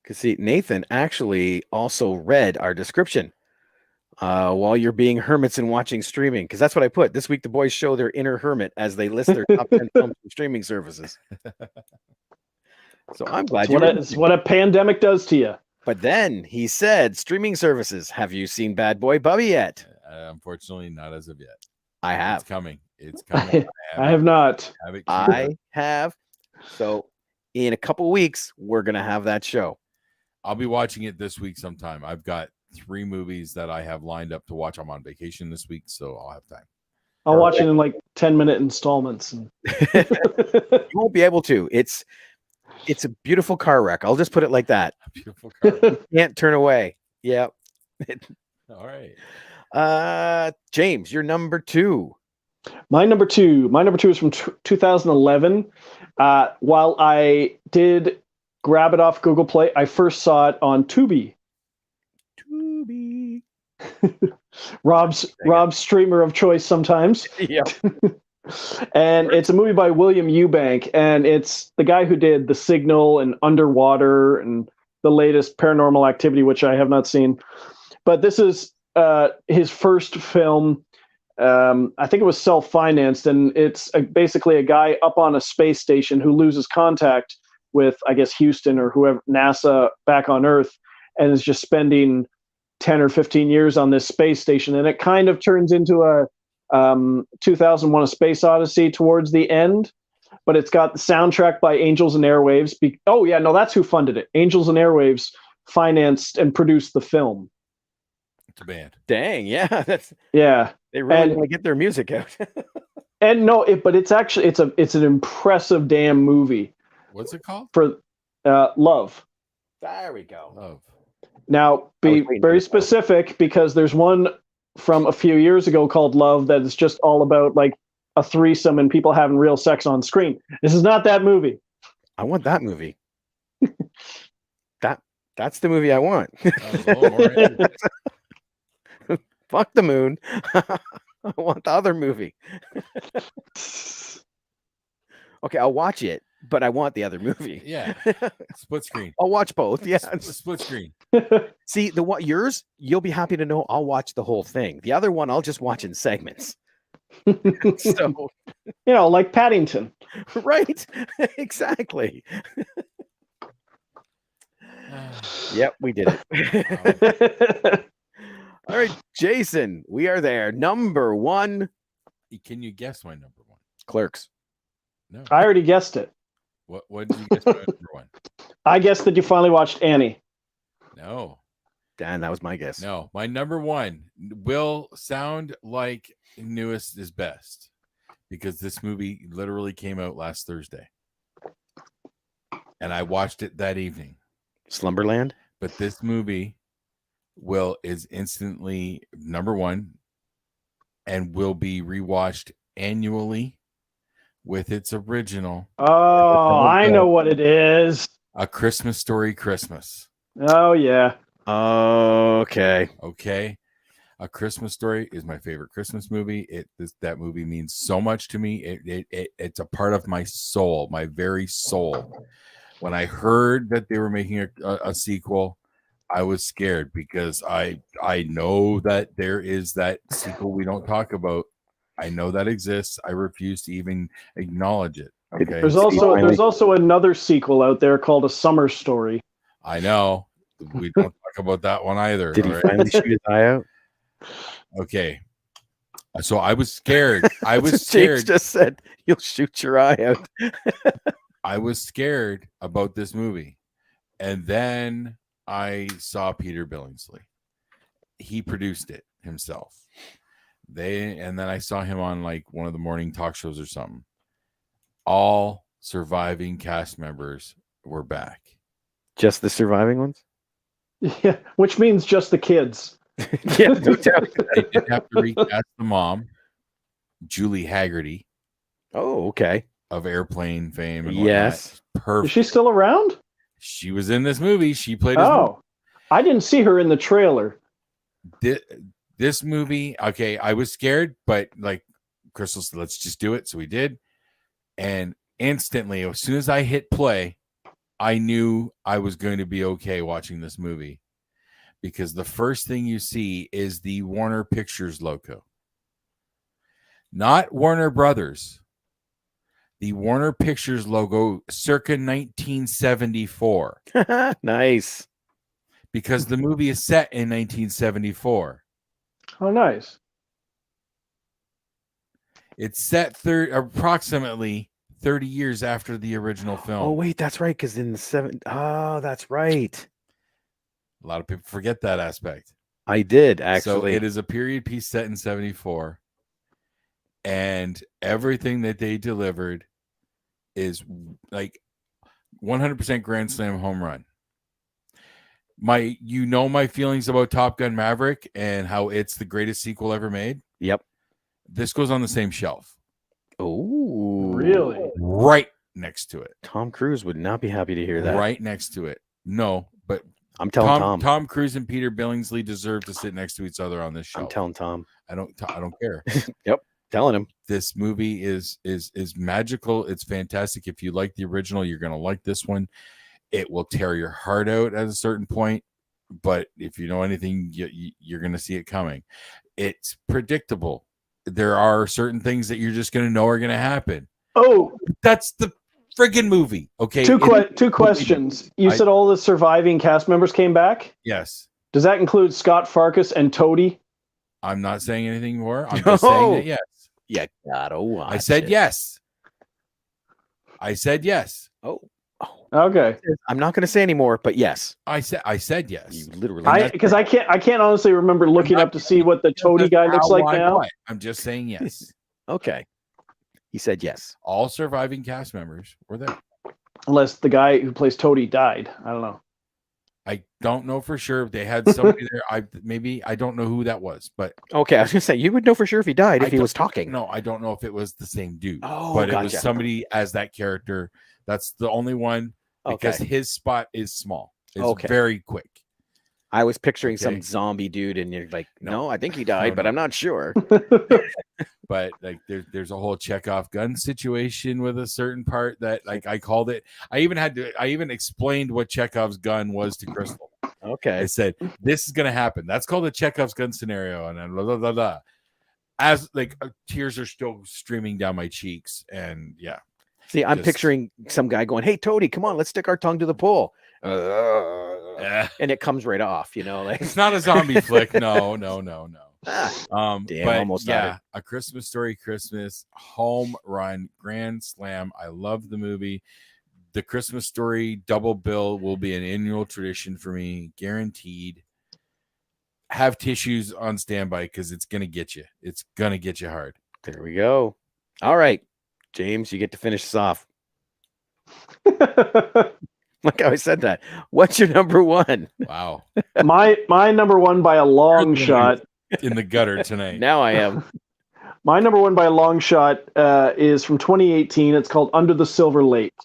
Because see, Nathan actually also read our description. While you're being hermits and watching streaming, because that's what I put. This week, the boys show their inner hermit as they list their top 10 films from streaming services. So I'm glad it's what a pandemic does to you. But then he said, streaming services, have you seen Bad Boy Bubby yet? Unfortunately, not as of yet. I have. It's coming. I have not. I have. So in a couple weeks, we're going to have that show. I'll be watching it this week sometime. I've got 3 movies that I have lined up to watch. I'm on vacation this week, so I'll have time. I'll watch it in like 10-minute installments. And... You won't be able to. It's a beautiful car wreck. I'll just put it like that. Beautiful car. Can't turn away. Yeah. All right. James, you're number 2. My number two is from 2011. While I did grab it off Google Play, I first saw it on Tubi. Tubi. Rob's streamer of choice sometimes. Yeah. And it's a movie by William Eubank, and it's the guy who did The Signal and Underwater and the latest Paranormal Activity, which I have not seen. But this is his first film. I think it was self-financed, and it's basically a guy up on a space station who loses contact with, I guess, Houston or whoever, NASA, back on Earth, and is just spending 10 or 15 years on this space station. And it kind of turns into a 2001: A Space Odyssey towards the end, but it's got the soundtrack by Angels and Airwaves. That's who funded it. Angels and Airwaves financed and produced the film. It's a band. Dang, yeah, they really want to get their music out. And but it's actually it's an impressive damn movie. What's it called? For Love. There we go. Love. Now, be very specific, because there's one from a few years ago called Love that is just all about like a threesome and people having real sex on screen. This is not that movie. I want that movie. That's the movie I want. Fuck the moon. I want the other movie. Okay, I'll watch it, but I want the other movie. Yeah. Split screen. I'll watch both. Yeah. Split screen. See, yours, you'll be happy to know I'll watch the whole thing. The other one, I'll just watch in segments. So, like Paddington. Right? Exactly. Yep, we did it. All right, Jason, we are there. Number 1. Can you guess my number 1? Clerks. No. I already guessed it. What did you guess my number 1? I guessed that you finally watched Annie. No. Dan, that was my guess. No, my number 1 will sound like newest is best, because this movie literally came out last Thursday. And I watched it that evening. Slumberland? But this movie is instantly number 1 and will be rewatched annually with its original. Oh, I know what it is. A Christmas Story Christmas. Oh, yeah. Okay. A Christmas Story is my favorite Christmas movie. That movie means so much to me. It's a part of my soul, my very soul. When I heard that they were making a sequel, I was scared, because I know that there is that sequel we don't talk about. I know that exists. I refuse to even acknowledge it. Okay. There's also another sequel out there called A Summer Story. I know. We don't talk about that one either. Did he finally shoot his eye out? Okay. So I was scared. I was scared. James just said you'll shoot your eye out. I was scared about this movie. And then I saw Peter Billingsley. He produced it himself. And then I saw him on like one of the morning talk shows or something. All surviving cast members were back. Just the surviving ones? Yeah, which means just the kids. Yeah, They did have to recast the mom, Julie Haggerty. Oh, okay. Of Airplane fame. And yes. Perfect. Is she still around? She was in this movie. She played. I didn't see her in the trailer. This movie, okay, I was scared, but like Crystal said, let's just do it. So we did. And instantly, as soon as I hit play, I knew I was going to be okay watching this movie, because the first thing you see is the Warner Pictures logo. Not Warner Brothers. The Warner Pictures logo circa 1974. Nice. Because the movie is set in 1974. Oh, nice. It's set approximately 30 years after the original film. Oh, wait, that's right. Because in the 70s. Oh, that's right. A lot of people forget that aspect. I did, actually. So it is a period piece set in 74. and everything that they delivered is like 100% grand slam home run. My feelings about Top Gun Maverick and how it's the greatest sequel ever made. Yep. This goes on the same shelf. Oh, Really? Right next to it. Tom Cruise would not be happy to hear that. Right next to it. No, but I'm telling Tom. Tom Cruise and Peter Billingsley deserve to sit next to each other on this show. I'm telling Tom. I don't care. Yep. Telling him. This movie is magical. It's fantastic. If you like the original, you're going to like this one. It will tear your heart out at a certain point, but if you know anything, you're going to see it coming. It's predictable. There are certain things that you're just going to know are going to happen. Oh, that's the friggin' movie. Okay. Two questions. You said all the surviving cast members came back? Yes. Does that include Scott Farkas and Toady? I'm not saying anything more. I'm just saying that yes. You gotta watch I said it. yes. I said yes. Oh. Okay. I'm not going to say anymore, but yes. I said yes. You literally. Because I can't honestly remember looking up to see what the Toady guy looks like now. I'm just saying yes. Okay. He said yes. All surviving cast members were there. Unless the guy who plays Toady died. I don't know. I don't know for sure. They had somebody there. I don't know who that was, but okay. I was gonna say you would know for sure if he died if he was talking. No, I don't know if it was the same dude. Oh, but gotcha. It was somebody as that character. That's the only one because his spot is small. It's very quick. I was picturing some zombie dude, and you're like, no, I think he died, but I'm not sure. But like, there's a whole Chekhov gun situation with a certain part that, like, I called it. I even explained what Chekhov's gun was to Crystal. Okay, I said this is gonna happen. That's called a Chekhov's gun scenario, and then blah blah blah blah. As like tears are still streaming down my cheeks, and yeah. See, I'm picturing some guy going, "Hey, Toady, come on, let's stick our tongue to the pole." And it comes right off, like it's not a zombie flick. No. Damn, but almost A Christmas Story Christmas, home run, grand slam. I love the movie. The Christmas Story double bill will be an annual tradition for me, guaranteed. Have tissues on standby because it's gonna get you. It's gonna get you hard. There we go. All right, James, you get to finish this off. Like how I said that. What's your number one? Wow. My number one by a long shot. In the gutter tonight. Now I am. My number one by a long shot is from 2018. It's called Under the Silver Lake.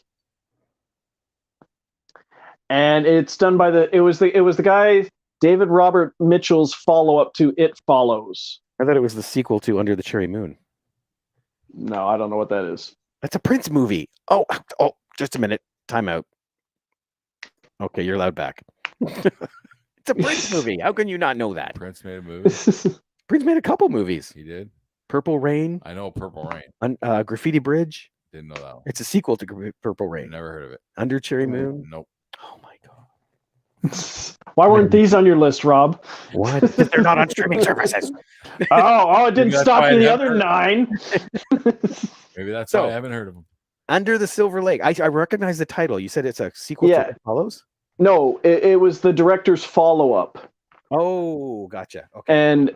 And it's done by it was the guy David Robert Mitchell's follow-up to It Follows. I thought it was the sequel to Under the Cherry Moon. No, I don't know what that is. That's a Prince movie. Oh, just a minute. Time out. Okay, you're allowed back. It's a Prince movie. How can you not know that? Prince made a movie. Prince made a couple movies. He did. Purple Rain. I know Purple Rain. Graffiti Bridge. Didn't know that one. It's a sequel to Purple Rain. Never heard of it. Under Cherry Moon. Nope. Oh my god. Why weren't these on your list, Rob? What? They're not on streaming services. It didn't stop you the other 9. Maybe that's why I haven't heard of them. Under the Silver Lake. I recognize the title. You said it's a sequel to It Follows? No, it was the director's follow-up. Oh, gotcha. Okay. And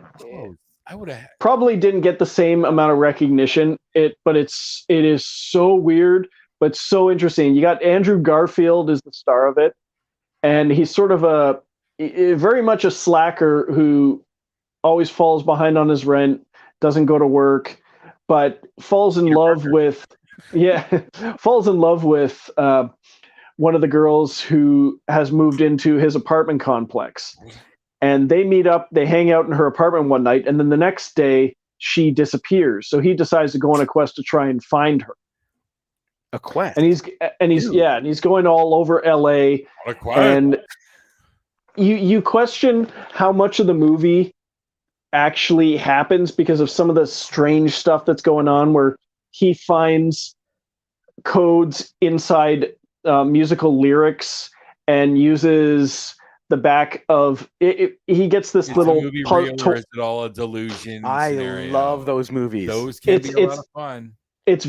I would have probably didn't get the same amount of recognition. But it is so weird, but so interesting. You got Andrew Garfield as the star of it, and he's sort of very much a slacker who always falls behind on his rent, doesn't go to work, but falls in love with one of the girls who has moved into his apartment complex. And they meet up, they hang out in her apartment one night, and then the next day she disappears. So he decides to go on a quest to try and find her. A quest? And he's going all over LA. And you question how much of the movie actually happens because of some of the strange stuff that's going on, where he finds codes inside musical lyrics and uses the back of it. He gets this little movie real, or is it all a delusion? I scenario? love those movies. Those can be a lot of fun. It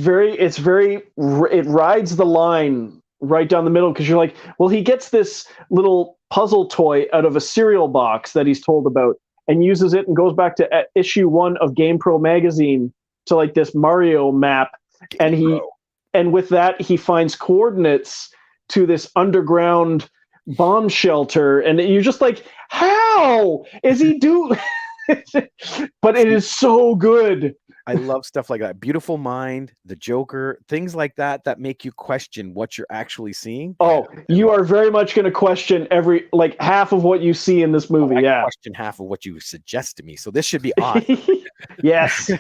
rides the line right down the middle, because you're like, well, he gets this little puzzle toy out of a cereal box that he's told about and uses it and goes back to issue 1 of GamePro magazine to like this Mario map, and with that he finds coordinates to this underground bomb shelter, and you're just like, how is he do? But it is so good. I love stuff like that. Beautiful Mind, The Joker, things like that make you question what you're actually seeing. Oh, you are very much going to question half of what you see in this movie. I question half of what you suggest to me. So this should be odd. Yes,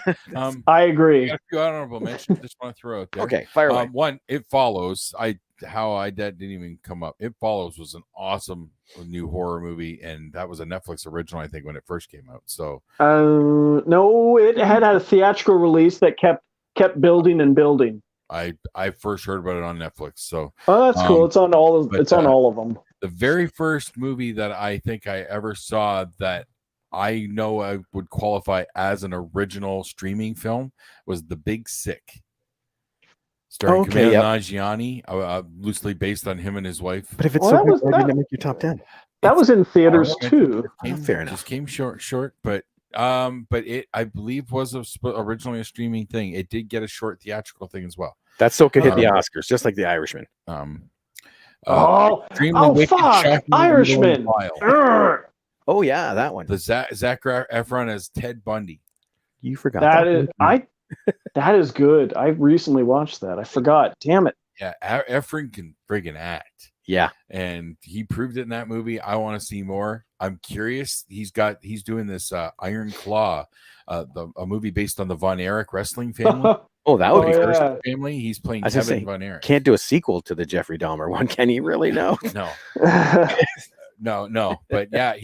I agree. Got a few honorable mentions. Just want to throw out there. Okay, fire away. One, It Follows. That didn't even come up. It Follows was an awesome new horror movie, and that was a Netflix original, I think, when it first came out. So no, it had a theatrical release that kept building and building. I first heard about it on Netflix. So that's cool. It's on all of them. The very first movie that I think I ever saw that I know I would qualify as an original streaming film was The Big Sick. Starring Kumail Nanjiani, loosely based on him and his wife. But if it's so good, why didn't it make your top 10? That was in theaters too. Fair enough. Just came short, but it, I believe, was originally a streaming thing. It did get a short theatrical thing as well. That still could hit the Oscars, just like The Irishman. Fuck! Irishman. Oh yeah, that one. The Zac Efron as Ted Bundy. You forgot that. That is good. I recently watched that. I forgot. Damn it. Yeah, Efron can friggin' act. Yeah, and he proved it in that movie. I want to see more. I'm curious. He's doing this Iron Claw, a movie based on the Von Erich wrestling family. Oh, that would be first family. He's playing Kevin Von Erich. Can't do a sequel to the Jeffrey Dahmer one, can he? Really? No. No. But yeah,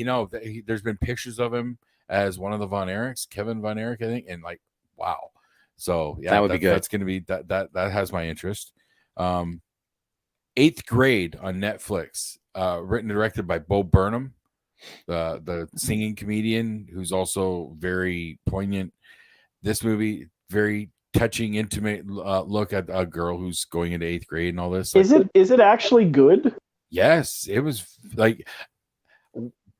there's been pictures of him as one of the Von Erichs, Kevin Von Erich, I think, and like, wow. So yeah, that would be good. That's going to be that has my interest. 8th Grade on Netflix, written and directed by Bo Burnham, the singing comedian who's also very poignant. This movie, very touching, intimate look at a girl who's going into 8th grade and all this. Is it actually good? Yes, it was like.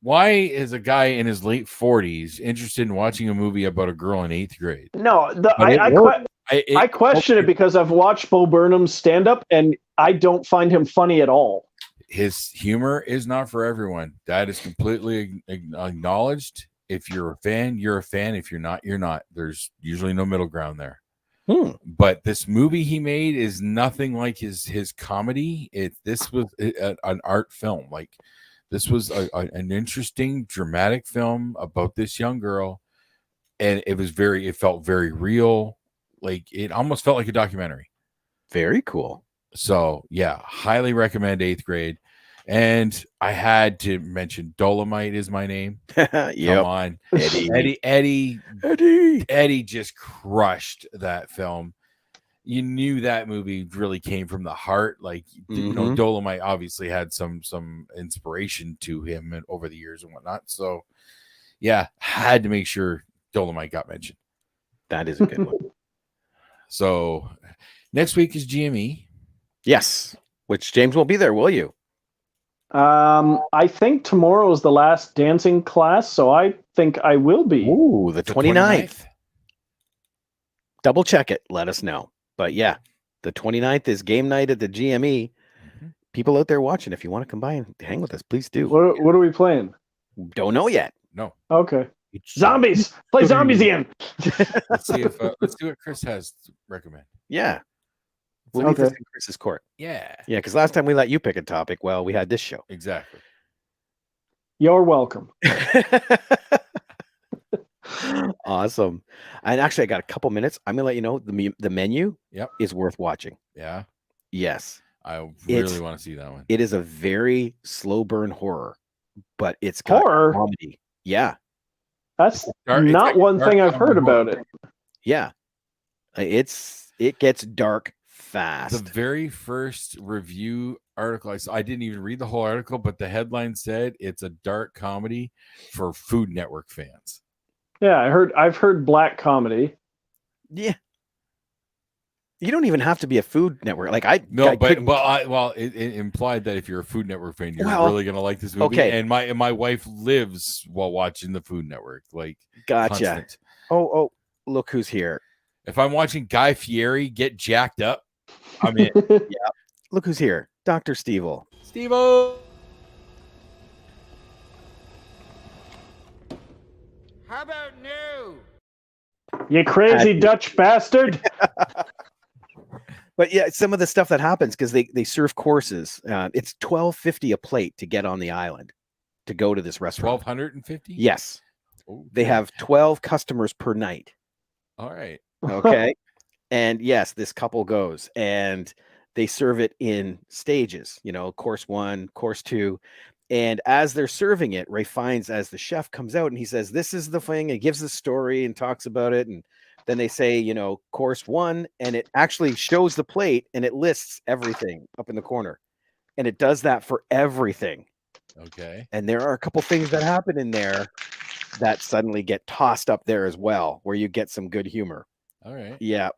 Why is a guy in his late 40s interested in watching a movie about a girl in 8th grade? No, I question it because I've watched Bo Burnham's stand-up and I don't find him funny at all. His humor is not for everyone. That is completely acknowledged. If you're a fan, you're a fan. If you're not, you're not. There's usually no middle ground there. But this movie he made is nothing like his comedy. This was an art film. Like, this was an interesting, dramatic film about this young girl, and it felt very real. Like, it almost felt like a documentary. Very cool. So yeah, highly recommend 8th Grade. And I had to mention Dolomite Is My Name. Come on, Eddie just crushed that film. You knew that movie really came from the heart. Like, Dolomite obviously had some inspiration to him and over the years and whatnot. So yeah, had to make sure Dolomite got mentioned. That is a good one. So next week is GME. Yes. Which James won't be there, will you? I think tomorrow is the last dancing class, so I think I will be. Ooh, the 29th. Double check it. Let us know. But yeah, the 29th is game night at the GME. People out there watching, if you want to come by and hang with us, please do. What are we playing? Don't know yet. No. Okay. Zombies. Play zombies again. Let's see what Chris has to recommend. Yeah. We'll leave this in Chris's court. Yeah. Yeah, because last time we let you pick a topic, well, we had this show. Exactly. You're welcome. Awesome. And actually, I got a couple minutes. I'm going to let you know the menu is worth watching. Yeah. Yes. I really want to see that one. It is a very slow burn horror, but it's got comedy. Yeah. That's not one thing I've heard about it. Yeah. It gets dark fast. The very first review article I didn't even read the whole article, but the headline said it's a dark comedy for Food Network fans. Yeah, I've heard black comedy. Yeah. You don't even have to be a Food Network. Like it implied that if you're a Food Network fan, you're really gonna like this movie. Okay. And my wife lives while watching the Food Network. Like, gotcha. constant. Oh, look who's here. If I'm watching Guy Fieri get jacked up, I'm in. Look who's here, Dr. Stevel. Steve-O! How about no? You crazy Dutch bastard. But yeah, some of the stuff that happens because they serve courses. It's $12.50 a plate to get on the island to go to this restaurant. 1,250? Yes, they have 12 customers per night. All right. Okay, and yes, this couple goes and they serve it in stages. You know, course 1, course 2. And as they're serving it, Ray Fiennes, as the chef, comes out and he says, "This is the thing." He gives the story and talks about it. And then they say, you know, course 1, and it actually shows the plate and it lists everything up in the corner. And it does that for everything. Okay. And there are a couple things that happen in there that suddenly get tossed up there as well, where you get some good humor. All right. Yeah.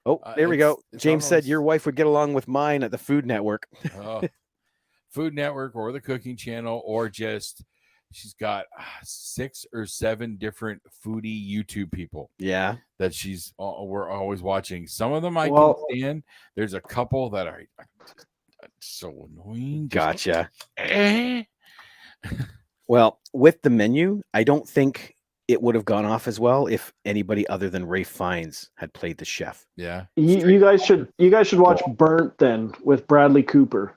Oh, there we go. It's James said almost- your wife would get along with mine at the Food Network. Oh, Food Network or the Cooking Channel, or just she's got 6 or 7 different foodie YouTube people Yeah. that we're always watching. Some of them I Well- can stand. There's a couple that are so annoying. Gotcha. Eh. Well, with the menu, I don't think it would have gone off as well if anybody other than Ray Fiennes had played the chef. Yeah. You guys should watch Burnt then with Bradley Cooper.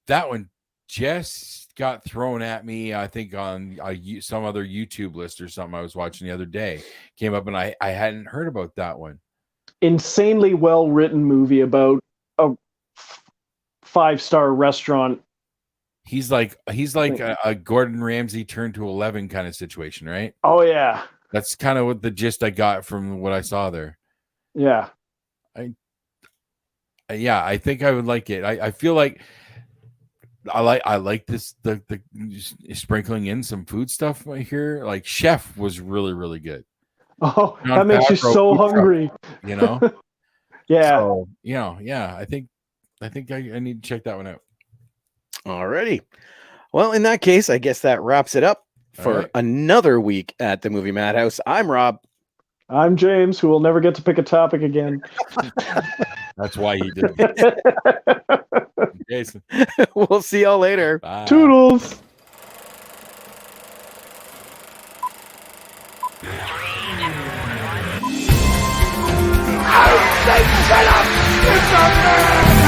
That one just got thrown at me, I think, on some other YouTube list or something I was watching the other day. Came up and I hadn't heard about that one. Insanely well written movie about a 5-star restaurant. He's like a Gordon Ramsay turned to 11 kind of situation, right? Oh yeah. That's kind of what the gist I got from what I saw there. Yeah. Yeah, I think I would like it. I feel like I like this the sprinkling in some food stuff right here. Like Chef was really, really good. Oh, John that makes you Favreau so food truck. hungry. You know? Yeah. So, yeah. I think I need to check that one out. Alrighty. Well, in that case, I guess that wraps it up for All right. another week at the Movie Madhouse. I'm Rob. I'm James, who will never get to pick a topic again. That's why he did it. Jason. We'll see y'all later. Bye. Toodles. Shut up! It's a man!